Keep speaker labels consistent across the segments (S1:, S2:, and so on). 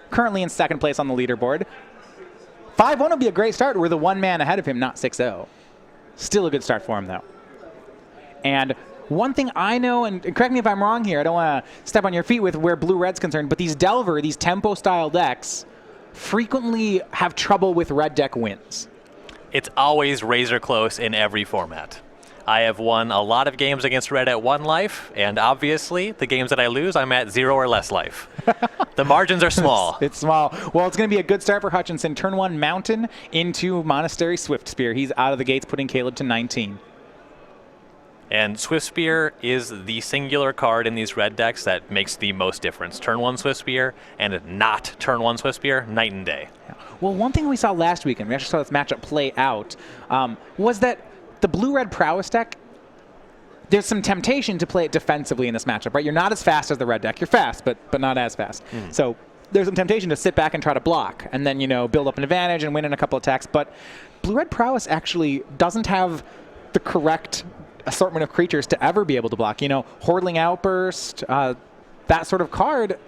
S1: currently in second place on the leaderboard. 5-1 would be a great start. We're the one man ahead of him, not 6-0. Still a good start for him, though. And one thing I know, and correct me if I'm wrong here, I don't want to step on your feet with where Blue-Red's concerned, but these Delver, these tempo-style decks, frequently have trouble with red deck wins.
S2: It's always razor close in every format. I have won a lot of games against red at 1 life, and obviously, the games that I lose, I'm at 0 or less life. The margins are small.
S1: It's small. Well, it's going to be a good start for Hutchinson. Turn 1 Mountain into Monastery Swift Spear. He's out of the gates, putting Caleb to 19.
S2: And Swift Spear is the singular card in these red decks that makes the most difference. Turn 1 Swift Spear and not turn 1 Swift Spear, night and day.
S1: Yeah. Well, one thing we saw last week, and we actually saw this matchup play out, was that the Blue-Red Prowess deck, there's some temptation to play it defensively in this matchup, right? You're not as fast as the red deck. You're fast, but not as fast. So there's some temptation to sit back and try to block and then, build up an advantage and win in a couple attacks. But Blue-Red Prowess actually doesn't have the correct assortment of creatures to ever be able to block. Hordling Outburst, that sort of card,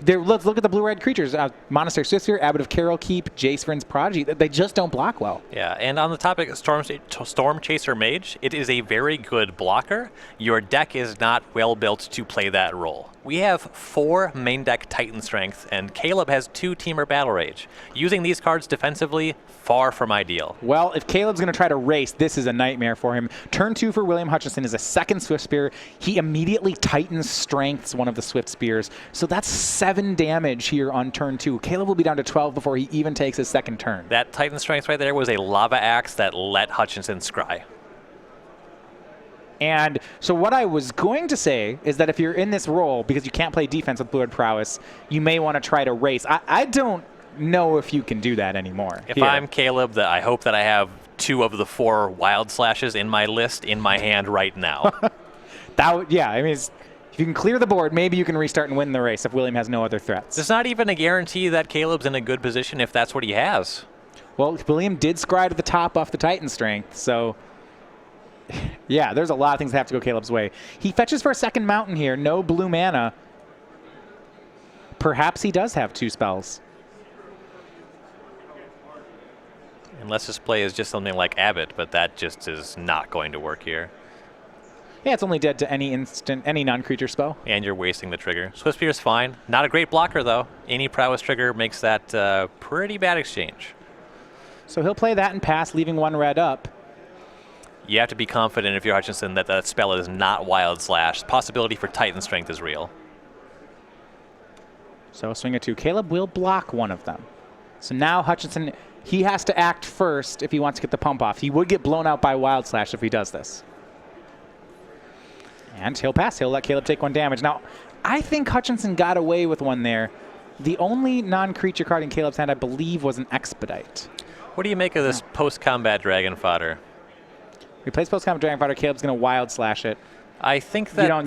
S1: let's look at the blue-red creatures. Monastery Swift Spear, Abbot of Carol Keep, Jace Vryn's Prodigy. They just don't block well.
S2: Yeah, and on the topic of Storm Chaser Mage, it is a very good blocker. Your deck is not well built to play that role. We have 4 main deck Titan Strength, and Caleb has 2 Teamer Battle Rage. Using these cards defensively, far from ideal.
S1: Well, if Caleb's going to try to race, this is a nightmare for him. Turn 2 for William Hutchinson is a second Swift Spear. He immediately Titan Strengths one of the Swift Spears. So that's 7 damage here on turn 2. Caleb will be down to 12 before he even takes his second turn.
S2: That Titan Strength right there was a Lava Axe that let Hutchinson scry.
S1: And so what I was going to say is that if you're in this role, because you can't play defense with Blue-Red Prowess, you may want to try to race. I don't know if you can do that anymore.
S2: If I'm Caleb, I hope that I have 2 of the 4 Wild Slashes in my list in my hand right now.
S1: If you can clear the board, maybe you can restart and win the race if William has no other threats.
S2: There's not even a guarantee that Caleb's in a good position if that's what he has.
S1: Well, William did scry to the top off the Titan Strength, so yeah, there's a lot of things that have to go Caleb's way. He fetches for a second mountain here. No blue mana. Perhaps he does have 2 spells.
S2: Unless his play is just something like Abbot, but that just is not going to work here.
S1: Yeah, it's only dead to any non-creature spell.
S2: And you're wasting the trigger. Swift Spear is fine. Not a great blocker, though. Any Prowess trigger makes that pretty bad exchange.
S1: So he'll play that and pass, leaving 1 red up.
S2: You have to be confident if you're Hutchinson that that spell is not Wild Slash. Possibility for Titan Strength is real.
S1: So swing a 2. Caleb will block one of them. So now Hutchinson, he has to act first if he wants to get the pump off. He would get blown out by Wild Slash if he does this. And he'll pass. He'll let Caleb take 1 damage. Now, I think Hutchinson got away with one there. The only non-creature card in Caleb's hand, I believe, was an Expedite.
S2: What do you make of this post-combat Dragon Fodder?
S1: He plays post-combat Dragon Fodder. Caleb's going to Wild Slash it.
S2: I think that...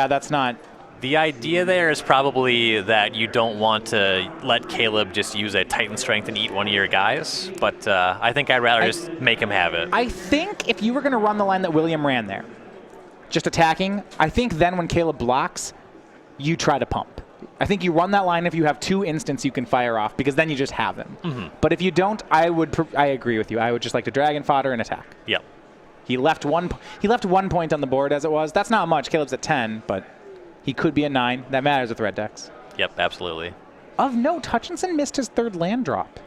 S1: that's not...
S2: The idea there is probably that you don't want to let Caleb just use a Titan Strength and eat one of your guys, but I think I'd rather just make him have it.
S1: I think if you were going to run the line that William ran there, just attacking, I think then when Caleb blocks, you try to pump. I think you run that line if you have 2 instants you can fire off, because then you just have him. But if you don't, I agree with you. I would just like to Dragon Fodder and attack.
S2: Yep.
S1: He left 1 point on the board as it was. That's not much. Caleb's at 10, but he could be a 9. That matters with red decks.
S2: Yep, absolutely.
S1: Of note, Hutchinson missed his 3rd land drop.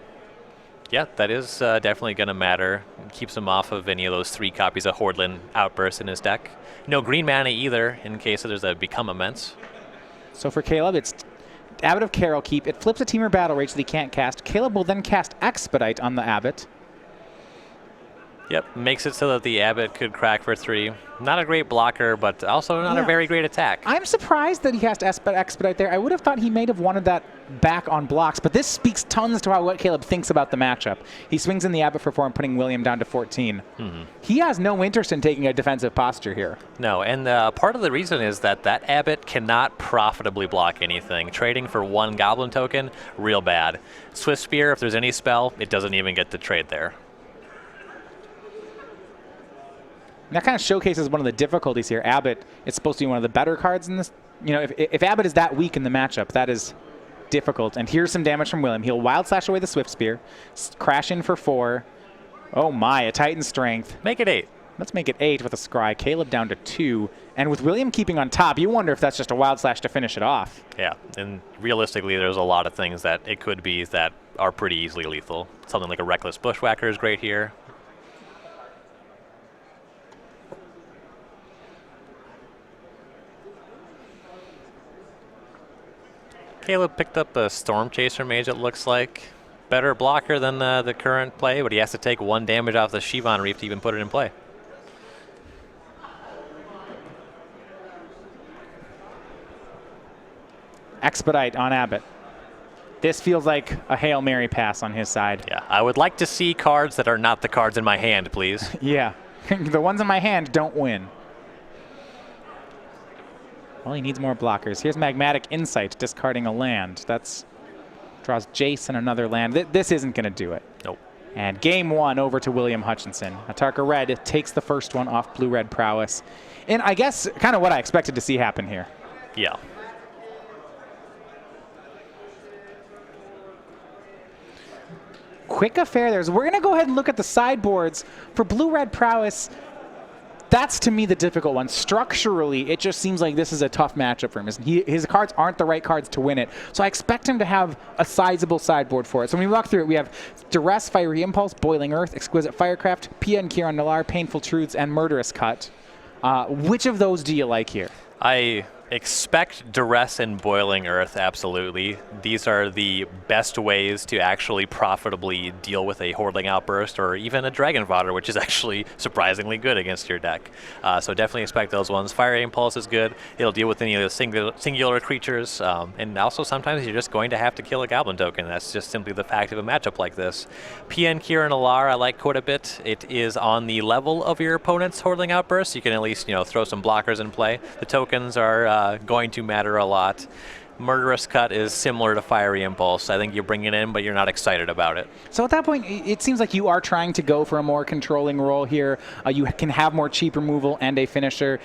S2: Yeah, that is definitely going to matter. Keeps him off of any of those 3 copies of Hordland Outburst in his deck. No green mana either, in case there's a Become Immense.
S1: So for Caleb, it's Abbot of Carol Keep. It flips a Teamer Battle Rage that he can't cast. Caleb will then cast Expedite on the Abbot.
S2: Yep, makes it so that the Abbot could crack for 3. Not a great blocker, but also not a very great attack.
S1: I'm surprised that he cast Expedite there. I would have thought he may have wanted that back on blocks, but this speaks tons to what Caleb thinks about the matchup. He swings in the Abbot for 4 and putting William down to 14. He has no interest in taking a defensive posture here.
S2: No, and part of the reason is that Abbot cannot profitably block anything. Trading for 1 Goblin token, real bad. Swift Spear, if there's any spell, it doesn't even get to trade there. And
S1: that kind of showcases one of the difficulties here. Abbot, it's supposed to be one of the better cards in this you know, if Abbott is that weak in the matchup, that is difficult. And here's some damage from William. He'll Wild Slash away the Swift Spear, crash in for 4. Oh my, a Titan Strength.
S2: Make it 8.
S1: Let's make it 8 with a Scry. Caleb down to 2. And with William keeping on top, you wonder if that's just a Wild Slash to finish it off.
S2: Yeah, and realistically, there's a lot of things that it could be that are pretty easily lethal. Something like a Reckless Bushwhacker is great here. Caleb picked up a Storm Chaser Mage, it looks like. Better blocker than the current play, but he has to take 1 damage off the Shivan Reef to even put it in play.
S1: Expedite on Abbott. This feels like a Hail Mary pass on his side.
S2: Yeah, I would like to see cards that are not the cards in my hand, please.
S1: Yeah, the ones in my hand don't win. Well, he needs more blockers. Here's Magmatic Insight, discarding a land. That's draws Jace and another land. This isn't going to do it.
S2: Nope.
S1: And game 1 over to William Hutchinson. Atarka Red takes the first one off Blue-Red Prowess. And I guess kind of what I expected to see happen here.
S2: Yeah.
S1: Quick affair there. So we're going to go ahead and look at the sideboards for Blue-Red Prowess. That's, to me, the difficult one. Structurally, it just seems like this is a tough matchup for him. His cards aren't the right cards to win it. So I expect him to have a sizable sideboard for it. So when we walk through it, we have Duress, Fiery Impulse, Boiling Earth, Exquisite Firecraft, Pia and Kieran Nalar, Painful Truths, and Murderous Cut. Which of those do you like here?
S2: I expect Duress and Boiling Earth, absolutely. These are the best ways to actually profitably deal with a Hordling Outburst or even a Dragon Fodder, which is actually surprisingly good against your deck. So definitely expect those ones. Fiery Impulse is good. It'll deal with any of the singular creatures. And also sometimes you're just going to have to kill a Goblin token. That's just simply the fact of a matchup like this. PN Kieran Alar I like quite a bit. It is on the level of your opponent's Hordling Outburst. You can at least throw some blockers in play. The tokens are going to matter a lot. Murderous Cut is similar to Fiery Impulse. I think you bring it in, but you're not excited about it.
S1: So at that point, it seems like you are trying to go for a more controlling role here. You can have more cheap removal and a finisher.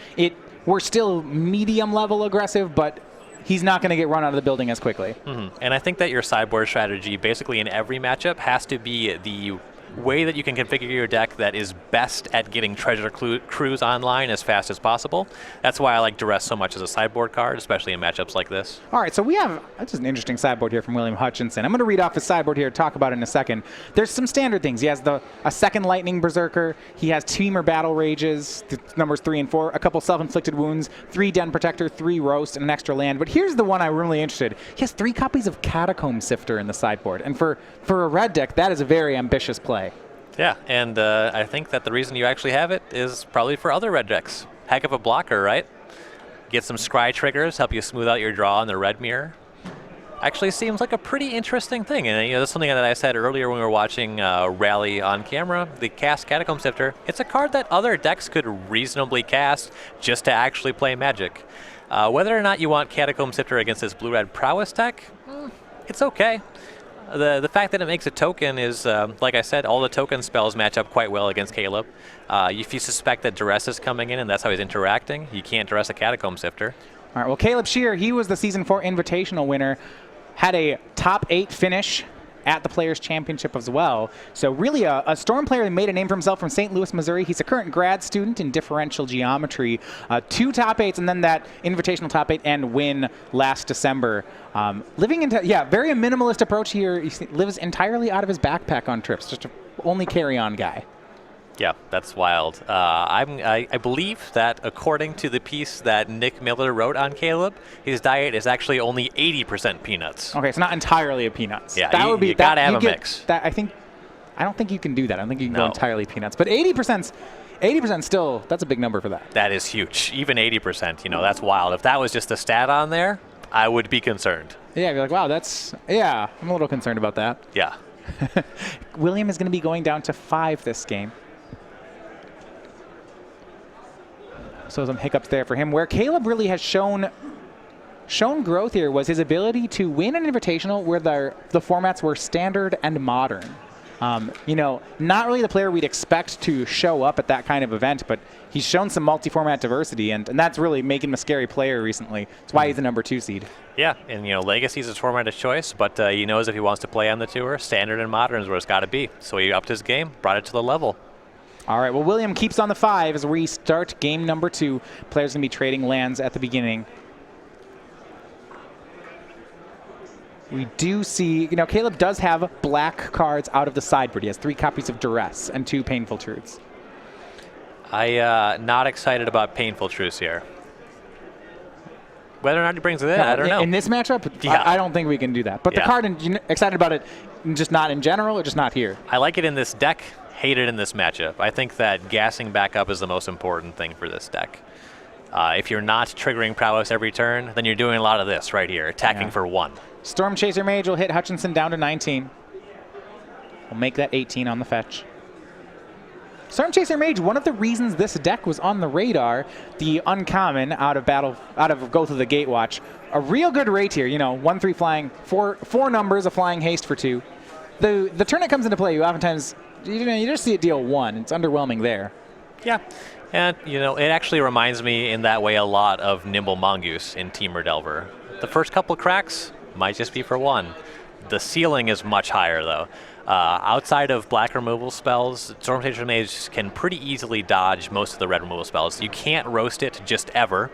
S1: We're still medium level aggressive, but he's not going to get run out of the building as quickly.
S2: Mm-hmm. And I think that your sideboard strategy, basically in every matchup, has to be the way that you can configure your deck that is best at getting Treasure Cruise online as fast as possible. That's why I like Duress so much as a sideboard card, especially in matchups like this.
S1: All right, so we have, this is an interesting sideboard here from William Hutchinson. I'm going to read off his sideboard here, talk about it in a second. There's some standard things. He has a second Lightning Berserker. He has Teamer Battle Rages, numbers 3 and 4, a couple Self-Inflicted Wounds, 3 Den Protector, 3 Roast, and an extra land. But here's the one I'm really interested in. He has 3 copies of Catacomb Sifter in the sideboard. And for a red deck, that is a very ambitious play.
S2: Yeah, and I think that the reason you actually have it is probably for other red decks. Heck of a blocker, right? Get some scry triggers, help you smooth out your draw in the red mirror. Actually seems like a pretty interesting thing. And that's something that I said earlier when we were watching Rally on camera. The cast Catacomb Sifter, it's a card that other decks could reasonably cast just to actually play Magic. Whether or not you want Catacomb Sifter against this blue-red prowess deck, it's okay. The fact that it makes a token is, like I said, all the token spells match up quite well against Caleb. If you suspect that Duress is coming in and that's how he's interacting, you can't Duress a Catacomb Sifter.
S1: All right, well, Caleb Scherer, he was the Season 4 Invitational winner, had a top 8 finish at the Players' Championship as well. So really a Storm player that made a name for himself from St. Louis, Missouri. He's a current grad student in differential geometry. 2 top 8s and then that invitational top 8 and win last December. Very a minimalist approach here. He lives entirely out of his backpack on trips, just an only carry-on guy.
S2: Yeah, that's wild. I believe that according to the piece that Nick Miller wrote on Caleb, his diet is actually only 80% peanuts.
S1: Okay, it's not entirely a peanuts.
S2: Yeah,
S1: that would be,
S2: you gotta have a mix.
S1: I don't think you can do that. I don't think you can go entirely peanuts. But 80% still, that's a big number for that.
S2: That is huge. Even 80%, that's wild. If that was just a stat on there, I would be concerned.
S1: Yeah, you're like, wow, I'm a little concerned about that.
S2: Yeah.
S1: William is going to be going down to 5 this game. So some hiccups there for him. Where Caleb really has shown growth here was his ability to win an invitational where the formats were standard and modern. You know, not really the player we'd expect to show up at that kind of event, but he's shown some multi-format diversity, and that's really making him a scary player recently. That's why he's the number 2 seed.
S2: Yeah, and Legacy's his format of choice, but he knows if he wants to play on the tour, Standard and Modern is where it's got to be. So he upped his game, brought it to the level.
S1: All right, well, William keeps on the 5 as we start game number 2. Players going to be trading lands at the beginning. We do see, Caleb does have black cards out of the sideboard. He has 3 copies of Duress and 2 Painful Truths.
S2: Not excited about Painful Truths here. Whether or not he brings it in, I don't know.
S1: In this matchup,
S2: yeah.
S1: I don't think we can do that. But the card, excited about it, just not in general or just not here?
S2: I like it in this deck, hate it in this matchup. I think that gassing back up is the most important thing for this deck. If you're not triggering prowess every turn, then you're doing a lot of this right here, attacking for 1.
S1: Storm Chaser Mage will hit Hutchinson down to 19. We'll make that 18 on the fetch. Storm Chaser Mage, one of the reasons this deck was on the radar, the uncommon out of Go Through the Gatewatch. A real good rate here, 1/3 flying, four numbers of flying haste for 2. The turn it comes into play, you oftentimes, you just see it deal 1. It's underwhelming there.
S2: Yeah. And, it actually reminds me in that way a lot of Nimble Mongoose in Temur Delver. The first couple cracks might just be for 1. The ceiling is much higher, though. Outside of black removal spells, Storm Chaser Mage can pretty easily dodge most of the red removal spells. You can't roast it just ever.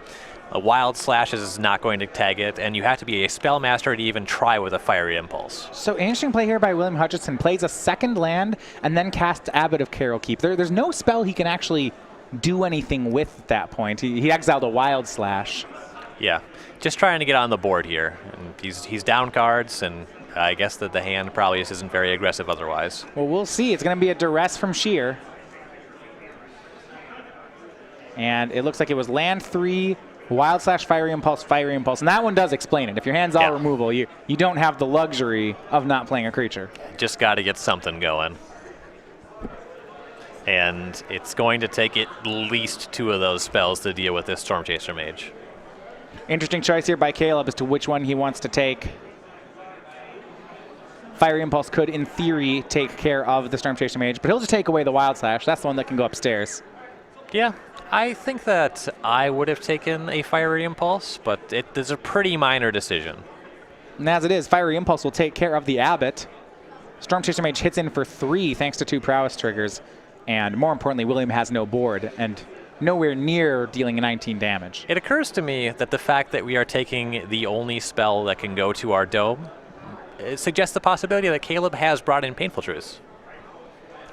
S2: A Wild Slash is not going to tag it, and you have to be a Spellmaster to even try with a Fiery Impulse.
S1: So interesting play here by William Hutchinson. Plays a second land and then casts Abbot of Carol Keep. There's no spell he can actually do anything with at that point. He exiled a Wild Slash.
S2: Yeah, just trying to get on the board here. And he's down cards, and I guess that the hand probably just isn't very aggressive otherwise.
S1: Well, we'll see. It's going to be a Duress from Scherer. And it looks like it was land 3, Wild Slash, Fiery Impulse, Fiery Impulse. And that one does explain it. If your hand's all removal, you don't have the luxury of not playing a creature.
S2: Just got to get something going. And it's going to take at least 2 of those spells to deal with this Storm Chaser Mage.
S1: Interesting choice here by Caleb as to which one he wants to take. Fiery Impulse could, in theory, take care of the Storm Chaser Mage, but he'll just take away the Wild Slash. That's the one that can go upstairs.
S2: Yeah, I think that I would have taken a Fiery Impulse, but it is a pretty minor decision.
S1: And as it is, Fiery Impulse will take care of the Abbot. Storm Chaser Mage hits in for 3 thanks to 2 prowess triggers. And more importantly, William has no board and nowhere near dealing 19 damage.
S2: It occurs to me that the fact that we are taking the only spell that can go to our dome, it suggests the possibility that Caleb has brought in Painful Truths.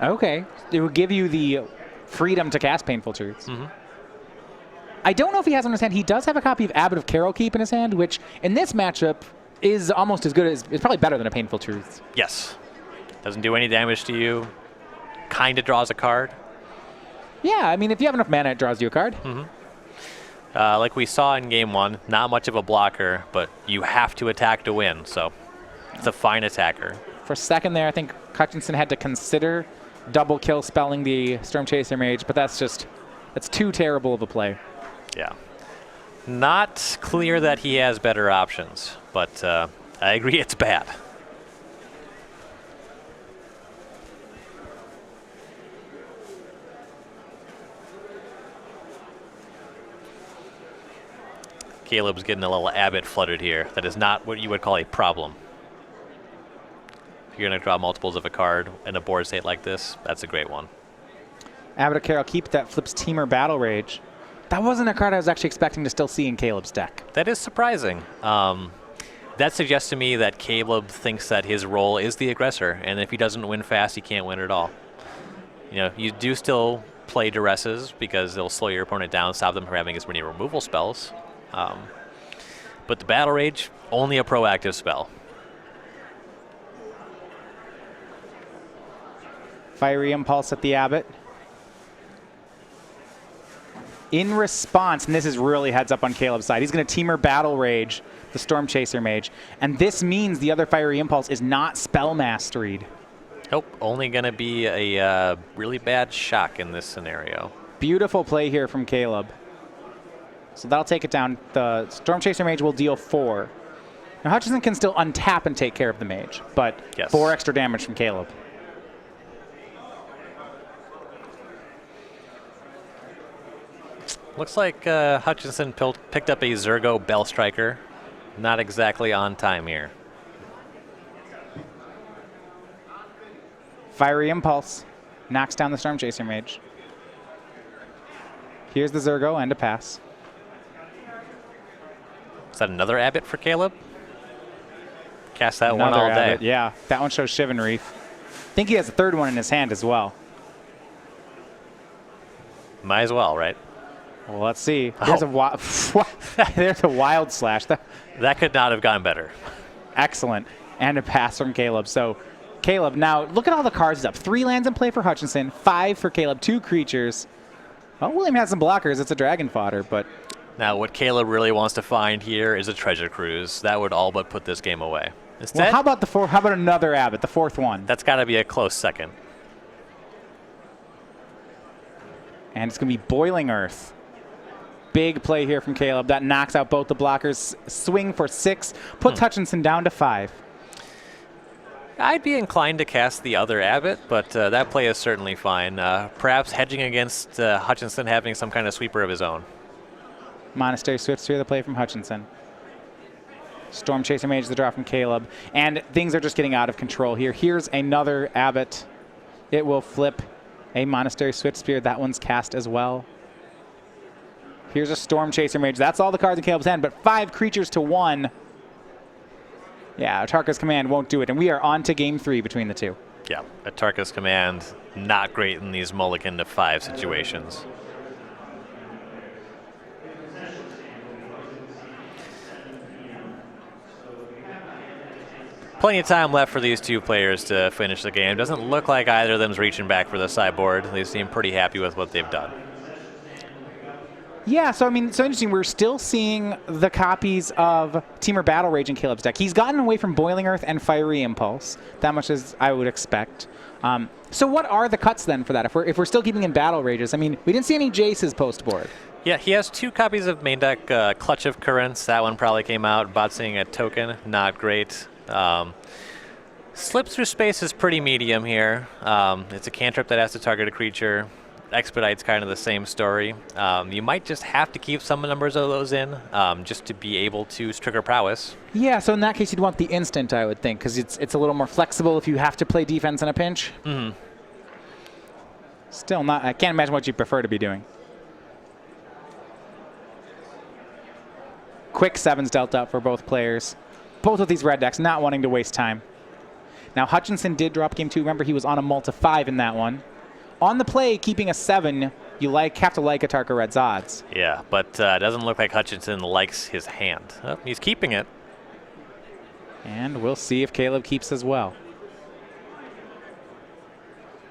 S1: Okay. It would give you the freedom to cast Painful Truths.
S2: Mm-hmm.
S1: I don't know if he has on his hand. He does have a copy of Abbot of Carol Keep in his hand, which in this matchup is almost as good as, it's probably better than a Painful Truths.
S2: Yes. Doesn't do any damage to you. Kind of draws a card.
S1: Yeah, I mean, if you have enough mana, it draws you a card.
S2: Mm-hmm. Like we saw in game 1, not much of a blocker, but you have to attack to win, so it's a fine attacker.
S1: For a second there, I think Hutchinson had to consider double kill spelling the Storm Chaser Mage, but that's too terrible of a play.
S2: Yeah. Not clear that he has better options, but I agree it's bad. Caleb's getting a little Abbot fluttered here. That is not what you would call a problem. If you're going to draw multiples of a card in a board state like this, that's a great one.
S1: Abbot of Carol Keep, that flips Temur Battle Rage. That wasn't a card I was actually expecting to still see in Caleb's deck.
S2: That is surprising. That suggests to me that Caleb thinks that his role is the aggressor, and if he doesn't win fast, he can't win at all. You do still play Duresses because they'll slow your opponent down, stop them from having as many removal spells. But the Battle Rage, only a proactive spell.
S1: Fiery Impulse at the Abbot. In response, and this is really heads up on Caleb's side, he's going to Temur Battle Rage the Storm Chaser Mage. And this means the other Fiery Impulse is not spell masteried.
S2: Nope, only going to be a really bad shock in this scenario.
S1: Beautiful play here from Caleb. So that'll take it down. The Storm Chaser Mage will deal 4. Now Hutchinson can still untap and take care of the Mage, but 4 extra damage from Caleb.
S2: Looks like Hutchinson picked up a Zergo Bell Striker. Not exactly on time here.
S1: Fiery Impulse knocks down the Storm Chaser Mage. Here's the Zergo and a pass.
S2: Is that another Abbot for Caleb? Cast that
S1: Another
S2: one all day.
S1: Abbot, yeah, that one shows Shivan Reef. I think he has a third one in his hand as well.
S2: Might as well, right?
S1: Well, let's see. There's there's a Wild Slash.
S2: That could not have gone better.
S1: Excellent. And a pass from Caleb. So Caleb, now look at all the cards up. 3 lands in play for Hutchinson, 5 for Caleb, 2 creatures. Well, William has some blockers. It's a dragon fodder, but...
S2: Now, what Caleb really wants to find here is a treasure cruise. That would all but put this game away. Instead,
S1: well, how about another Abbot, the 4th one?
S2: That's got to be a close second.
S1: And it's going to be Boiling Earth. Big play here from Caleb. That knocks out both the blockers. Swing for 6. Puts Hutchinson down to 5.
S2: I'd be inclined to cast the other Abbot, but that play is certainly fine. Perhaps hedging against Hutchinson having some kind of sweeper of his own.
S1: Monastery Swiftsphere, the play from Hutchinson. Storm Chaser Mage, the draw from Caleb. And things are just getting out of control here. Here's another Abbot. It will flip a Monastery Swiftsphere. That one's cast as well. Here's a Storm Chaser Mage. That's all the cards in Caleb's hand, but 5 creatures to 1. Yeah, Atarka's Command won't do it, and we are on to game 3 between the two.
S2: Yeah, Atarka's Command, not great in these mulligan to 5 situations. Plenty of time left for these two players to finish the game. Doesn't look like either of them's reaching back for the sideboard. They seem pretty happy with what they've done.
S1: Yeah, so I mean, so interesting. We're still seeing the copies of Temur Battle Rage in Caleb's deck. He's gotten away from Boiling Earth and Fiery Impulse. That much as I would expect. So what are the cuts then for that? If we're still keeping in Battle Rages, I mean, we didn't see any Jace's post board.
S2: Yeah, he has 2 copies of main deck. Clutch of Currents, that one probably came out. Botsing a token, not great. Slip Through Space is pretty medium here. It's a cantrip that has to target a creature. Expedite's kind of the same story. You might just have to keep some numbers of those in just to be able to trigger prowess. Yeah,
S1: so in that case, you'd want the instant, I would think, because it's a little more flexible if you have to play defense in a pinch.
S2: Mm-hmm.
S1: Still not, I can't imagine what you prefer to be doing. Quick 7s dealt out for both players. Both of these red decks not wanting to waste time. Now, Hutchinson did drop game 2. Remember, he was on a multi 5 in that one. On the play, keeping a 7, you have to like Atarka Red's odds.
S2: Yeah, but it doesn't look like Hutchinson likes his hand. Oh, he's keeping it.
S1: And we'll see if Caleb keeps as well.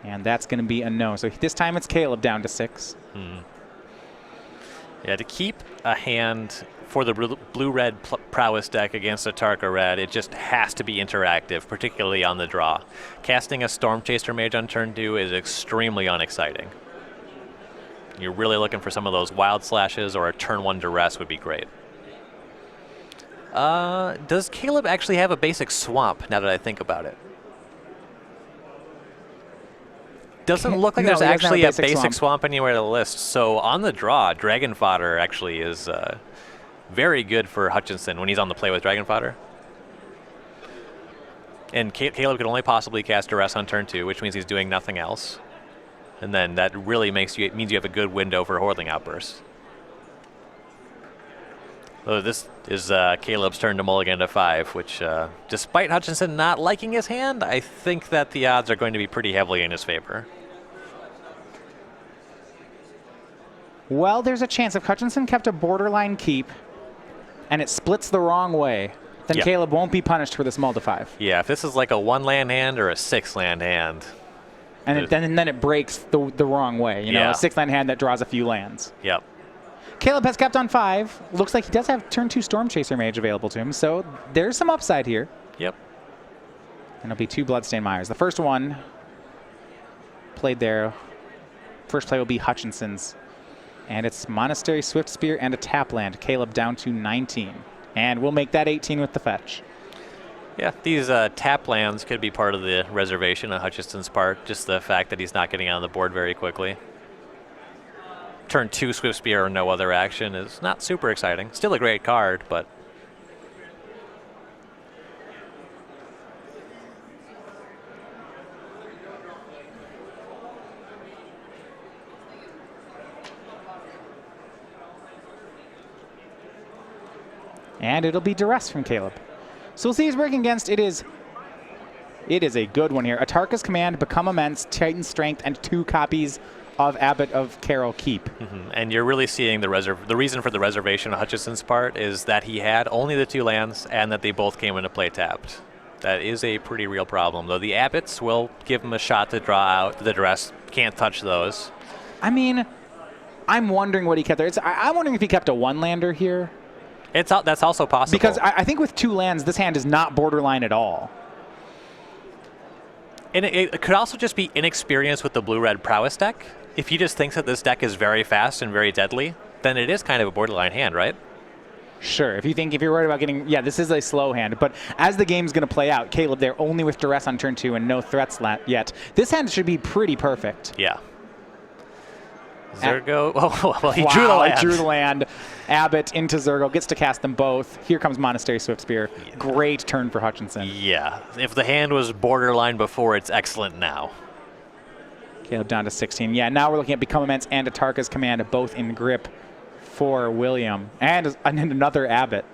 S1: And that's going to be a no. So this time it's Caleb down to 6.
S2: Yeah, to keep a hand for the blue-red prowess deck against Atarka Red, it just has to be interactive, particularly on the draw. Casting a Storm Chaser Mage on turn 2 is extremely unexciting. You're really looking for some of those Wild Slashes, or a turn 1 Duress would be great. Does Caleb actually have a basic Swamp, now that I think about it? Doesn't look like there's actually a basic swamp anywhere in the list. So on the draw, Dragon Fodder actually is very good for Hutchinson when he's on the play with Dragon Fodder. And Caleb could only possibly cast Duress on turn 2, which means he's doing nothing else. And then that really means you have a good window for Hordeling Outburst. So this is Caleb's turn to mulligan to 5, which despite Hutchinson not liking his hand, I think that the odds are going to be pretty heavily in his favor.
S1: Well, there's a chance if Hutchinson kept a borderline keep and it splits the wrong way, then Caleb won't be punished for this multi 5.
S2: Yeah, if this is like a 1-land hand or a 6-land hand.
S1: And then it breaks the wrong way, you know, a 6-land hand that draws a few lands.
S2: Yep.
S1: Caleb has kept on 5. Looks like he does have turn 2 Storm Chaser Mage available to him, so there's some upside here.
S2: Yep.
S1: And it'll be 2 Bloodstained Mires. The first one played there. First play will be Hutchinson's. And it's Monastery Swiftspear and a tap land. Caleb down to 19. And we'll make that 18 with the fetch.
S2: Yeah, these tap lands could be part of the reservation on Hutchinson's part. Just the fact that he's not getting on the board very quickly. turn 2 Swift Spear or no other action is not super exciting. Still a great card, but...
S1: And it'll be duress from Caleb. So we'll see he's working against. It is a good one here. Atarka's Command, Become Immense, Titan Strength, and 2 copies of Abbot of Carol Keep.
S2: And you're really seeing the reason for the reservation on Hutchinson's part is that he had only the 2 lands and that they both came into play tapped. That is a pretty real problem, though. The Abbots will give him a shot to draw out. The duress can't touch those.
S1: I mean, I'm wondering what he kept there. I'm wondering if he kept a 1-lander here.
S2: That's also possible.
S1: Because I think with 2 lands, this hand is not borderline at all.
S2: And it could also just be inexperience with the blue-red prowess deck. If he just thinks that this deck is very fast and very deadly, then it is kind of a borderline hand, right?
S1: Sure. If you're worried about getting, this is a slow hand. But as the game's going to play out, Caleb, they're only with duress on turn 2 and no threats yet. This hand should be pretty perfect.
S2: Yeah. Zergo. Well, he drew the land.
S1: He drew the land. Abbott into Zergo, gets to cast them both. Here comes Monastery Swift Spear. Yeah. Great turn for Hutchinson.
S2: Yeah. If the hand was borderline before, it's excellent now.
S1: Caleb down to 16. Yeah, now we're looking at Become Immense and Atarka's Command, both in grip for William. And another Abbott.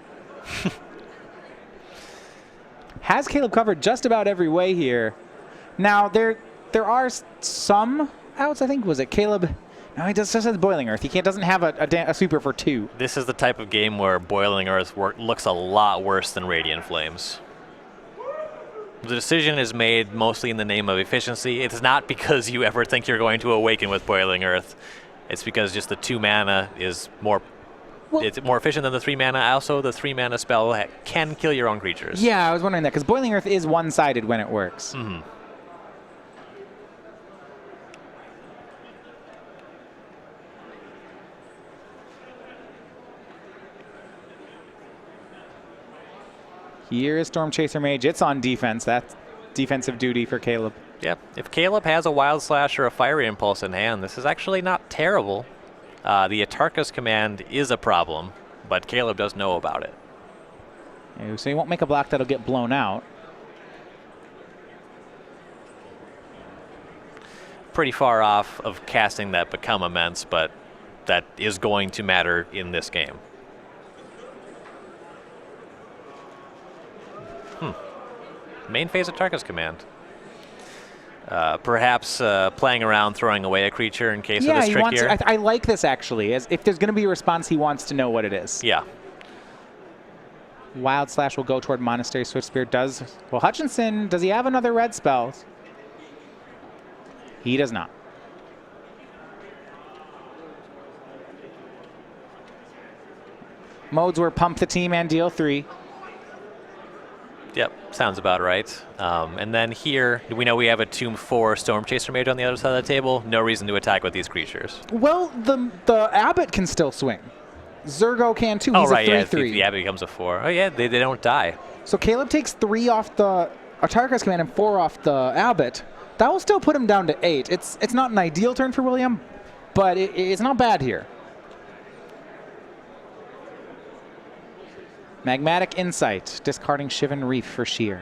S1: Has Caleb covered just about every way here. Now, there are some outs, I think. Was it Caleb? No, he just has Boiling Earth. He doesn't have a sweeper for 2.
S2: This is the type of game where Boiling Earth looks a lot worse than Radiant Flames. The decision is made mostly in the name of efficiency. It's not because you ever think you're going to awaken with Boiling Earth. It's because just the 2 mana is more... Well, it's more efficient than the 3 mana. Also, the 3 mana spell can kill your own creatures.
S1: Yeah, I was wondering that, because Boiling Earth is one-sided when it works.
S2: Mm-hmm.
S1: Here is Storm Chaser Mage. It's on defense. That's defensive duty for Caleb.
S2: Yep. If Caleb has a Wild Slash or a Fiery Impulse in hand, this is actually not terrible. The Atarka's Command is a problem, but Caleb does know about it.
S1: So he won't make a block that'll get blown out.
S2: Pretty far off of casting that Become Immense, but that is going to matter in this game. Main phase of Atarka's Command. Perhaps playing around, throwing away a creature in case of this trick here.
S1: I like this, actually. As if there's going to be a response, he wants to know what it is.
S2: Yeah.
S1: Wild Slash will go toward Monastery Swift Spear. Well, Hutchinson, does he have another red spell? He does not. Modes were pump the team and deal 3.
S2: Yep, sounds about right. And then here, we know we have a Tomb 4 Storm Chaser Mage on the other side of the table. No reason to attack with these creatures.
S1: Well, the Abbot can still swing. Zergo can too. He's
S2: right,
S1: a 3/3.
S2: The Abbot becomes a 4. Oh, yeah, they don't die.
S1: So Caleb takes 3 off the Atarka's Command and 4 off the Abbot. That will still put him down to 8. It's not an ideal turn for William, but it's not bad here. Magmatic Insight, discarding Shivan Reef for Scherer.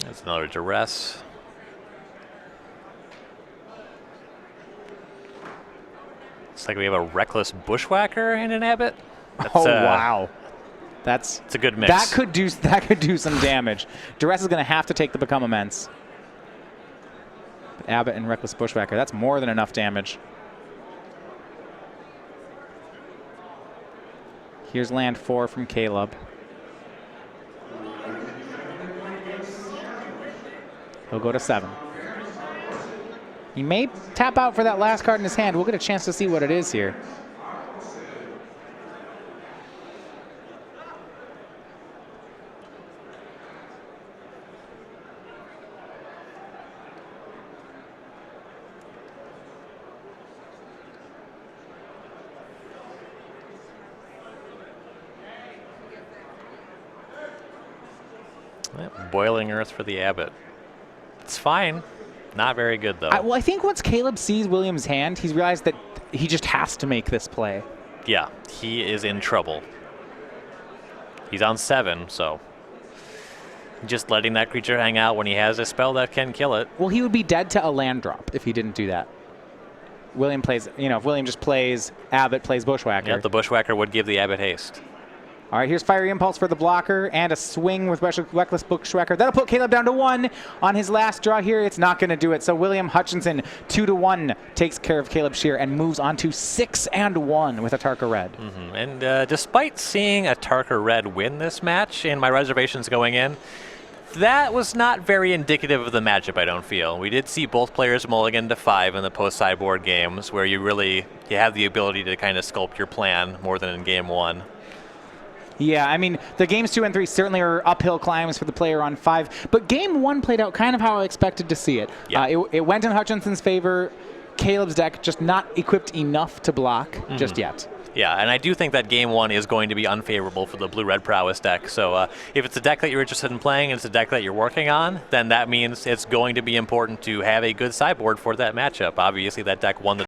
S2: That's another duress. Looks like we have a Reckless Bushwhacker and an Abbot.
S1: Wow. It's
S2: a good mix.
S1: That could do some damage. Duress is going to have to take the Become Immense. Abbot and Reckless Bushwhacker, that's more than enough damage. Here's land 4 from Caleb. He'll go to 7. He may tap out for that last card in his hand. We'll get a chance to see what it is here.
S2: Boiling Earth for the Abbot. It's fine. Not very good, though.
S1: Well, I think once Caleb sees William's hand, he's realized that he just has to make this play.
S2: Yeah, he is in trouble. He's on 7, so just letting that creature hang out when he has a spell that can kill it.
S1: Well, he would be dead to a land drop if he didn't do that. William plays, if William just plays Abbott, plays Bushwhacker.
S2: Yeah, the Bushwhacker would give the Abbott haste.
S1: All right, here's Fiery Impulse for the blocker and a swing with Reckless Bushwhacker. That'll put Caleb down to 1 on his last draw here. It's not going to do it. So William Hutchinson, 2-1, takes care of Caleb Scherer and moves on to 6-1 with a Tarka Red.
S2: Mm-hmm. And despite seeing a Tarka Red win this match and my reservations going in, that was not very indicative of the matchup, I don't feel. We did see both players mulligan to 5 in the post-sideboard games where you have the ability to kind of sculpt your plan more than in game 1.
S1: Yeah, I mean, the games 2 and 3 certainly are uphill climbs for the player on 5, but game 1 played out kind of how I expected to see it.
S2: Yeah.
S1: It went in Hutchinson's favor. Caleb's deck just not equipped enough to block just yet.
S2: Yeah, and I do think that game 1 is going to be unfavorable for the Blue-Red Prowess deck. So if it's a deck that you're interested in playing and it's a deck that you're working on, then that means it's going to be important to have a good sideboard for that matchup. Obviously, that deck won the